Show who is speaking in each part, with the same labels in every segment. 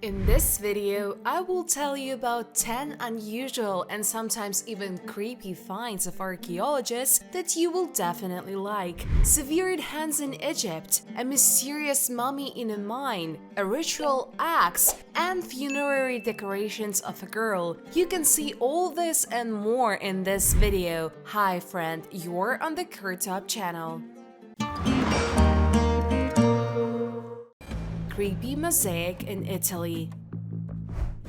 Speaker 1: In this video, I will tell you about 10 unusual and sometimes even creepy finds of archaeologists that you will definitely like. Severed hands in Egypt, a mysterious mummy in a mine, a ritual axe, and funerary decorations of a girl. You can see all this and more in this video. Hi friend, you're on the KirTop channel. Creepy mosaic in Italy.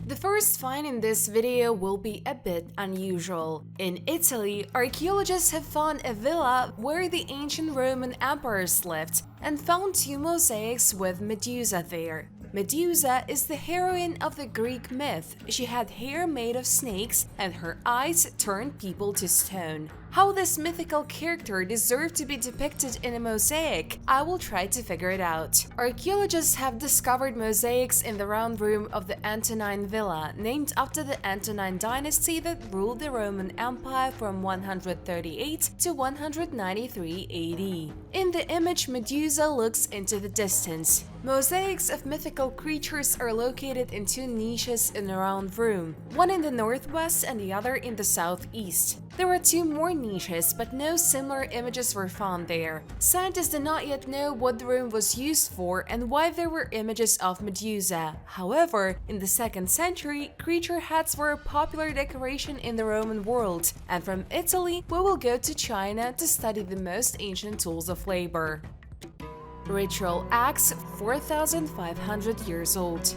Speaker 1: The first find in this video will be a bit unusual. In Italy, archaeologists have found a villa where the ancient Roman emperors lived and found two mosaics with Medusa there. Medusa is the heroine of the Greek myth. She had hair made of snakes and her eyes turned people to stone. How this mythical character deserved to be depicted in a mosaic, I will try to figure it out. Archaeologists have discovered mosaics in the round room of the Antonine Villa, named after the Antonine dynasty that ruled the Roman Empire from 138 to 193 AD. In the image, Medusa looks into the distance. Mosaics of mythical creatures are located in two niches in the round room, one in the northwest and the other in the southeast. There are two more niches, but no similar images were found there. Scientists do not yet know what the room was used for and why there were images of Medusa. However, in the 2nd century, creature heads were a popular decoration in the Roman world. And from Italy, we will go to China to study the most ancient tools of labor. Ritual axe, 4,500 years old.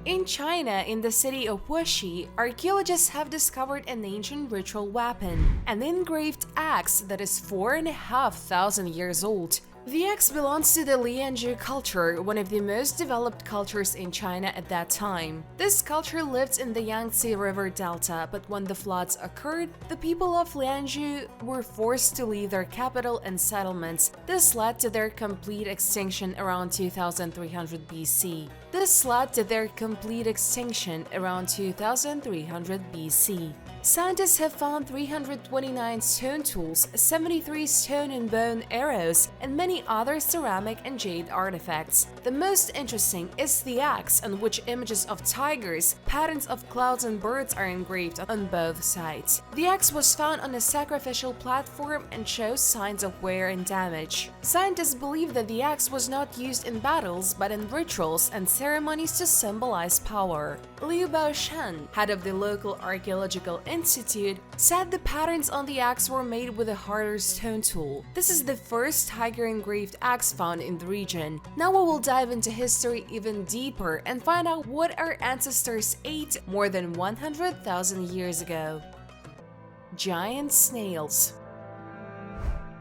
Speaker 1: In China, in the city of Wuxi, archaeologists have discovered an ancient ritual weapon, an engraved axe that is 4,500 years old. The axe belongs to the Lianzhu culture, one of the most developed cultures in China at that time. This culture lived in the Yangtze River Delta, but when the floods occurred, the people of Lianzhu were forced to leave their capital and settlements. This led to their complete extinction around 2300 BC. Scientists have found 329 stone tools, 73 stone and bone arrows, and many other ceramic and jade artifacts. The most interesting is the axe, on which images of tigers, patterns of clouds and birds are engraved on both sides. The axe was found on a sacrificial platform and shows signs of wear and damage. Scientists believe that the axe was not used in battles but in rituals and ceremonies to symbolize power. Liu Baoshan, head of the local archaeological institute, said the patterns on the axe were made with a harder stone tool. This is the first tiger engraved axe found in the region. Now we will dive into history even deeper and find out what our ancestors ate more than 100,000 years ago. Giant snails.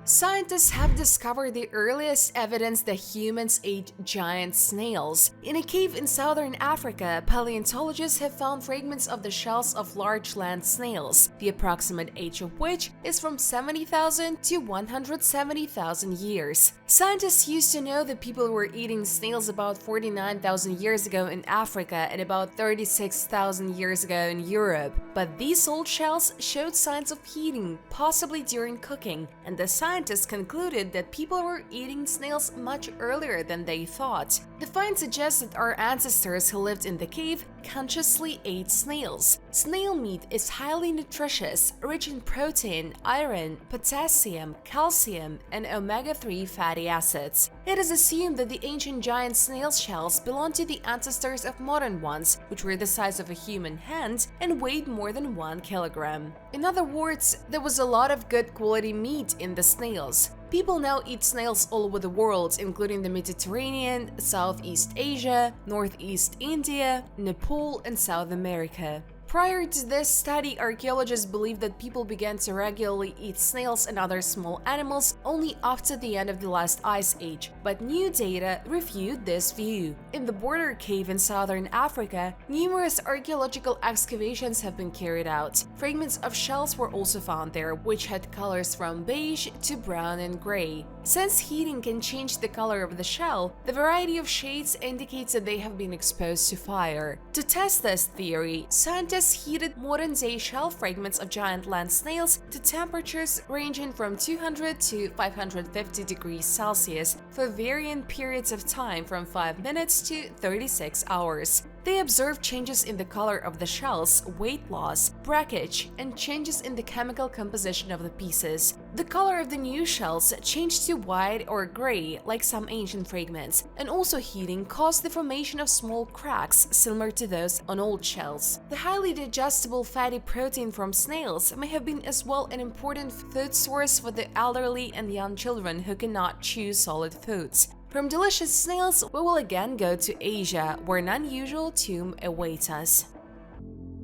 Speaker 1: Scientists have discovered the earliest evidence that humans ate giant snails. In a cave in southern Africa, paleontologists have found fragments of the shells of large land snails, the approximate age of which is from 70,000 to 170,000 years. Scientists used to know that people were eating snails about 49,000 years ago in Africa and about 36,000 years ago in Europe, but these old shells showed signs of heating, possibly during cooking, and the scientists concluded that people were eating snails much earlier than they thought. The find suggests that our ancestors who lived in the cave consciously ate snails. Snail meat is highly nutritious, rich in protein, iron, potassium, calcium, and omega-3 fatty acids. It is assumed that the ancient giant snail shells belonged to the ancestors of modern ones, which were the size of a human hand and weighed more than 1 kilogram. In other words, there was a lot of good quality meat in the snails. People now eat snails all over the world, including the Mediterranean, Southeast Asia, Northeast India, Nepal, and South America. Prior to this study, archaeologists believed that people began to regularly eat snails and other small animals only after the end of the last ice age, but new data refute this view. In the Border Cave in southern Africa, numerous archaeological excavations have been carried out. Fragments of shells were also found there, which had colors from beige to brown and gray. Since heating can change the color of the shell, the variety of shades indicates that they have been exposed to fire. To test this theory, scientists heated modern-day shell fragments of giant land snails to temperatures ranging from 200 to 550 degrees Celsius for varying periods of time from 5 minutes to 36 hours. They observed changes in the color of the shells, weight loss, breakage, and changes in the chemical composition of the pieces. The color of the new shells changed to white or gray, like some ancient fragments, and also heating caused the formation of small cracks similar to those on old shells. The highly digestible fatty protein from snails may have been as well an important food source for the elderly and young children who cannot chew solid foods. From delicious snails, we will again go to Asia, where an unusual tomb awaits us.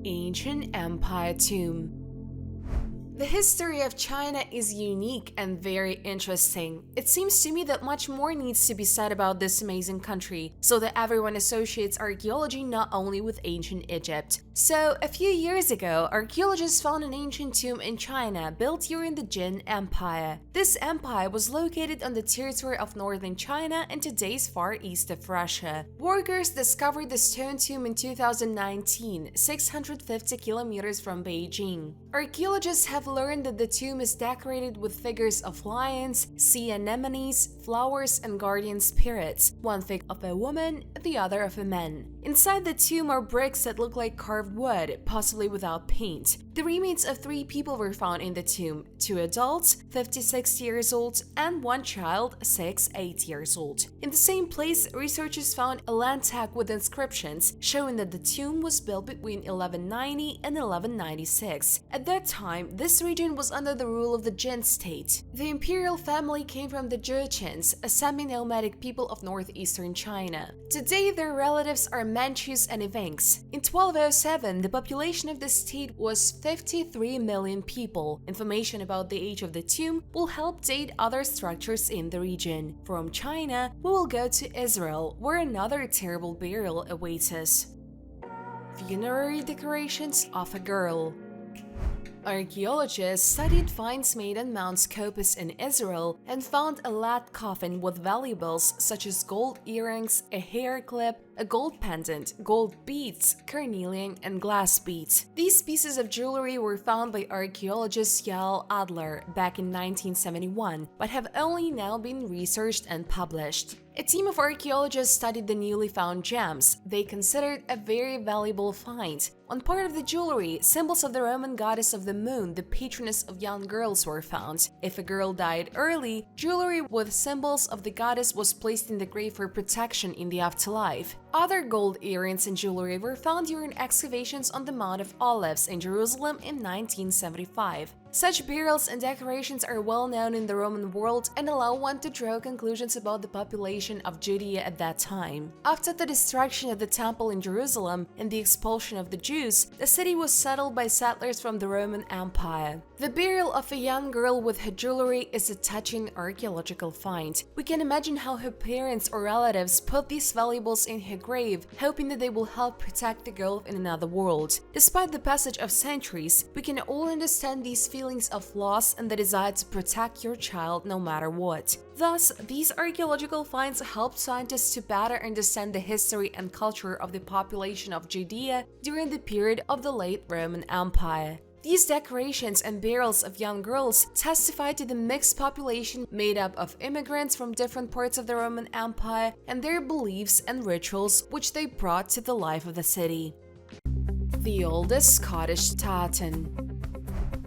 Speaker 1: Ancient Empire Tomb. The history of China is unique and very interesting. It seems to me that much more needs to be said about this amazing country, so that everyone associates archaeology not only with ancient Egypt. So, a few years ago, archaeologists found an ancient tomb in China built during the Jin Empire. This empire was located on the territory of northern China and today's far east of Russia. Workers discovered the stone tomb in 2019, 650 kilometers from Beijing. Archaeologists have learned that the tomb is decorated with figures of lions, sea anemones, flowers, and guardian spirits, one figure of a woman, the other of a man. Inside the tomb are bricks that look like carved wood, possibly without paint. The remains of 3 people were found in the tomb, 2 adults, 56 years old, and 1 child, 8 years old. In the same place, researchers found a land tag with inscriptions showing that the tomb was built between 1190 and 1196. At that time, this region was under the rule of the Jin state. The imperial family came from the Jurchens, a semi-nomadic people of northeastern China. Today, their relatives are Manchus and Evenks. In 1207, the population of the state was 53 million people. Information about the age of the tomb will help date other structures in the region. From China, we will go to Israel, where another terrible burial awaits us. Funerary decorations of a girl. Archaeologists studied finds made on Mount Scopus in Israel and found a lath coffin with valuables such as gold earrings, a hair clip, a gold pendant, gold beads, carnelian, and glass beads. These pieces of jewelry were found by archaeologist Yael Adler back in 1971, but have only now been researched and published. A team of archaeologists studied the newly found gems. They considered a very valuable find. On part of the jewelry, symbols of the Roman goddess of the moon, the patroness of young girls, were found. If a girl died early, jewelry with symbols of the goddess was placed in the grave for protection in the afterlife. Other gold earrings and jewelry were found during excavations on the Mount of Olives in Jerusalem in 1975. Such burials and decorations are well known in the Roman world and allow one to draw conclusions about the population of Judea at that time. After the destruction of the temple in Jerusalem and the expulsion of the Jews, the city was settled by settlers from the Roman Empire. The burial of a young girl with her jewelry is a touching archaeological find. We can imagine how her parents or relatives put these valuables in her grave, hoping that they will help protect the girl in another world. Despite the passage of centuries, we can all understand these feelings of loss and the desire to protect your child no matter what. Thus, these archaeological finds help scientists to better understand the history and culture of the population of Judea during the period of the late Roman Empire. These decorations and burials of young girls testify to the mixed population made up of immigrants from different parts of the Roman Empire and their beliefs and rituals which they brought to the life of the city. The oldest Scottish tartan.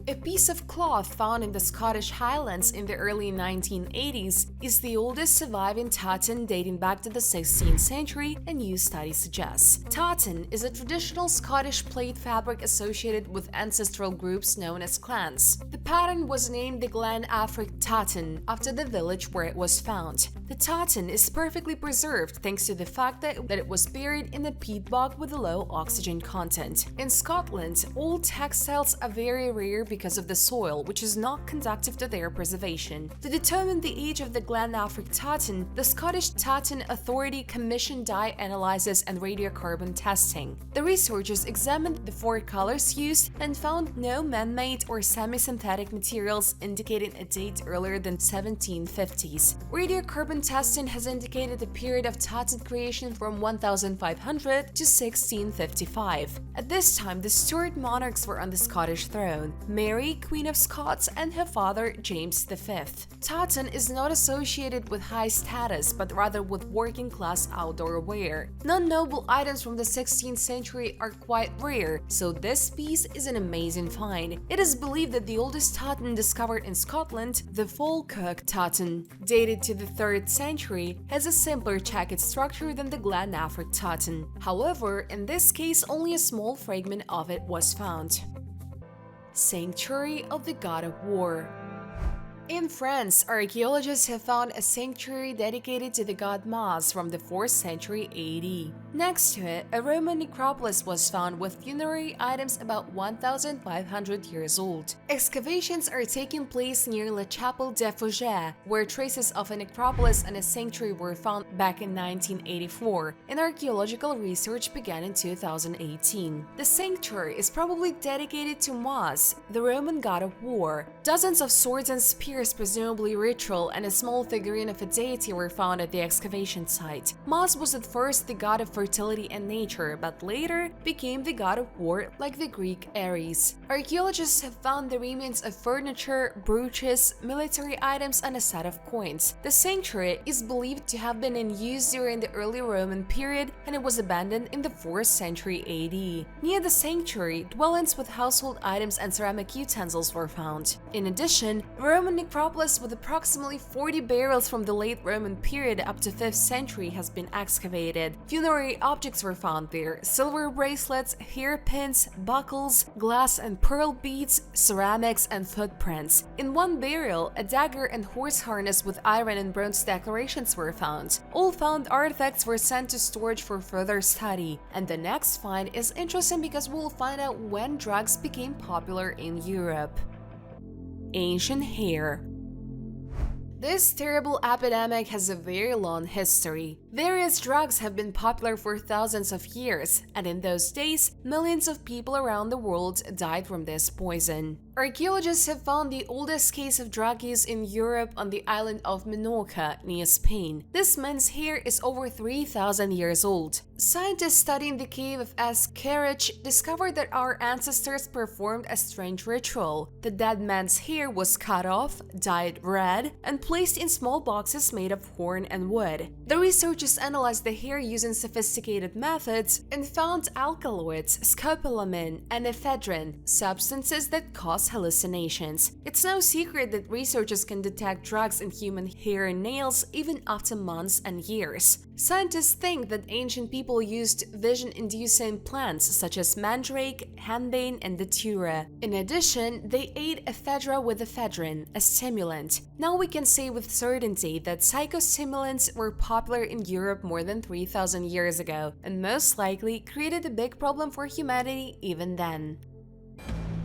Speaker 1: A piece of cloth found in the Scottish Highlands in the early 1980s is the oldest surviving tartan dating back to the 16th century, a new study suggests. Tartan is a traditional Scottish plaid fabric associated with ancestral groups known as clans. The pattern was named the Glen Affric tartan after the village where it was found. The tartan is perfectly preserved thanks to the fact that it was buried in a peat bog with a low oxygen content. In Scotland, old textiles are very rare because of the soil, which is not conducive to their preservation. To determine the age of the Glenafric Totten, the Scottish Totten Authority commissioned dye analysis and radiocarbon testing. The researchers examined the 4 colors used and found no man-made or semi-synthetic materials indicating a date earlier than 1750s. Radiocarbon testing has indicated a period of Totten creation from 1500 to 1655. At this time, the Stuart monarchs were on the Scottish throne, Mary, Queen of Scots, and her father, James V. Totten is not associated with high status, but rather with working-class outdoor wear. Non-noble items from the 16th century are quite rare, so this piece is an amazing find. It is believed that the oldest Totten discovered in Scotland, the Falkirk Totten, dated to the 3rd century, has a simpler jacket structure than the Glenafric Totten. However, in this case, only a small fragment of it was found. Sanctuary of the God of War. In France, archaeologists have found a sanctuary dedicated to the god Mars from the 4th century AD. Next to it, a Roman necropolis was found with funerary items about 1,500 years old. Excavations are taking place near La Chapelle des Fougères, where traces of a necropolis and a sanctuary were found back in 1984, and archaeological research began in 2018. The sanctuary is probably dedicated to Mars, the Roman god of war. Dozens of swords and spears, presumably ritual, and a small figurine of a deity were found at the excavation site. Mars was at first the god of fertility and nature, but later became the god of war like the Greek Ares. Archaeologists have found the remains of furniture, brooches, military items, and a set of coins. The sanctuary is believed to have been in use during the early Roman period, and it was abandoned in the 4th century AD. Near the sanctuary, dwellings with household items and ceramic utensils were found. In addition, Roman necropolis with approximately 40 burials from the late Roman period up to 5th century has been excavated. Funerary objects were found there: silver bracelets, hairpins, buckles, glass and pearl beads, ceramics, and footprints. In one burial, a dagger and horse harness with iron and bronze decorations were found. All found artifacts were sent to storage for further study. And the next find is interesting because we'll find out when drugs became popular in Europe. Ancient hair. This terrible epidemic has a very long history. Various drugs have been popular for thousands of years, and in those days, millions of people around the world died from this poison. Archaeologists have found the oldest case of drug use in Europe on the island of Minorca, near Spain. This man's hair is over 3,000 years old. Scientists studying the cave of Esquerich discovered that our ancestors performed a strange ritual. The dead man's hair was cut off, dyed red, and placed in small boxes made of horn and wood. The researchers analyzed the hair using sophisticated methods and found alkaloids, scopolamine, and ephedrine, substances that cause hallucinations. It's no secret that researchers can detect drugs in human hair and nails even after months and years. Scientists think that ancient people used vision-inducing plants such as mandrake, henbane, and datura. In addition, they ate ephedra with ephedrine, a stimulant. Now we can say with certainty that psychostimulants were popular in Europe more than 3,000 years ago, and most likely created a big problem for humanity even then.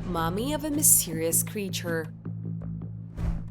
Speaker 1: Mummy of a mysterious creature.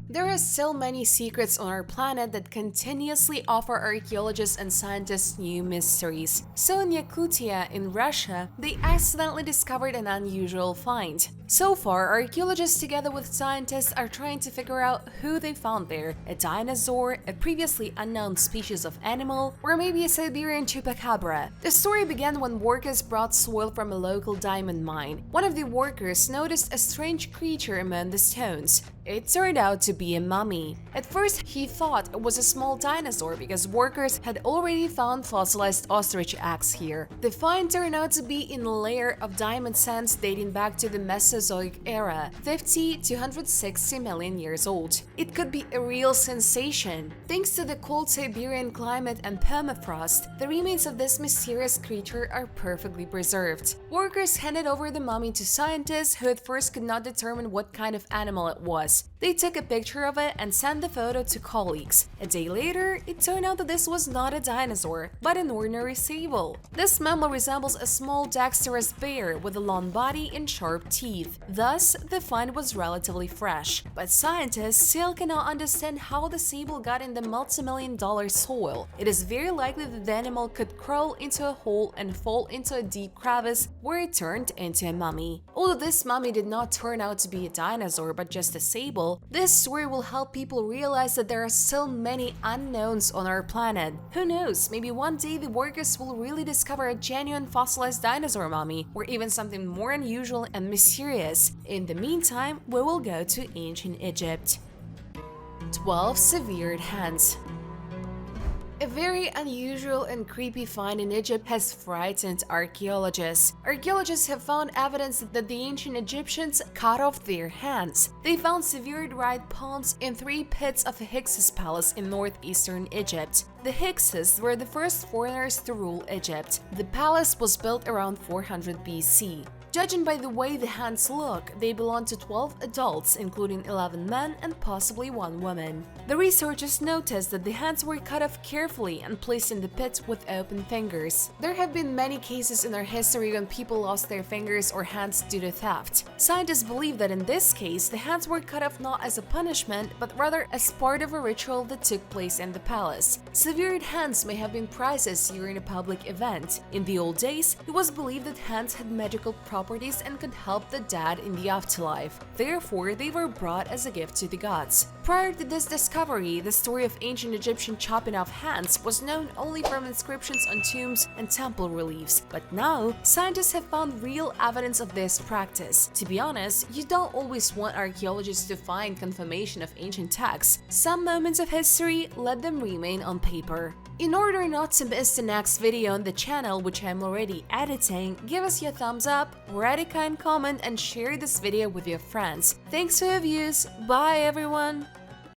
Speaker 1: There are still many secrets on our planet that continuously offer archaeologists and scientists new mysteries. So in Yakutia, in Russia, they accidentally discovered an unusual find. So far, archaeologists together with scientists are trying to figure out who they found there: a dinosaur, a previously unknown species of animal, or maybe a Siberian chupacabra. The story began when workers brought soil from a local diamond mine. One of the workers noticed a strange creature among the stones. It turned out to be a mummy. At first, he thought it was a small dinosaur because workers had already found fossilized ostrich eggs here. The find turned out to be in a layer of diamond sands dating back to the Mesozoic era, 50 to 160 million years old. It could be a real sensation. Thanks to the cold Siberian climate and permafrost, the remains of this mysterious creature are perfectly preserved. Workers handed over the mummy to scientists who at first could not determine what kind of animal it was. They took a picture of it and sent the photo to colleagues. A day later, it turned out that this was not a dinosaur, but an ordinary sable. This mammal resembles a small dexterous bear with a long body and sharp teeth. teeth. Thus, the find was relatively fresh. But scientists still cannot understand how the sable got in the multi-million-dollar soil. It is very likely that the animal could crawl into a hole and fall into a deep crevice where it turned into a mummy. Although this mummy did not turn out to be a dinosaur but just a sable, this story will help people realize that there are still many unknowns on our planet. Who knows, maybe one day the workers will really discover a genuine fossilized dinosaur mummy, or even something more unusual and mysterious. In the meantime, we will go to ancient Egypt. 12 severed hands. A very unusual and creepy find in Egypt has frightened archaeologists. Archaeologists have found evidence that the ancient Egyptians cut off their hands. They found severed right palms in 3 pits of a Hyksos palace in northeastern Egypt. The Hyksos were the first foreigners to rule Egypt. The palace was built around 400 BC. Judging by the way the hands look, they belong to 12 adults, including 11 men and possibly 1 woman. The researchers noticed that the hands were cut off carefully and placed in the pits with open fingers. There have been many cases in our history when people lost their fingers or hands due to theft. Scientists believe that in this case, the hands were cut off not as a punishment, but rather as part of a ritual that took place in the palace. Severed hands may have been prizes during a public event. In the old days, it was believed that hands had magical properties and could help the dead in the afterlife. Therefore, they were brought as a gift to the gods. Prior to this discovery, the story of ancient Egyptian chopping off hands was known only from inscriptions on tombs and temple reliefs. But now, scientists have found real evidence of this practice. To be honest, you don't always want archaeologists to find confirmation of ancient texts. Some moments of history, let them remain on paper. In order not to miss the next video on the channel, which I'm already editing, give us your thumbs up, write a kind comment, and share this video with your friends. Thanks for your views, bye everyone!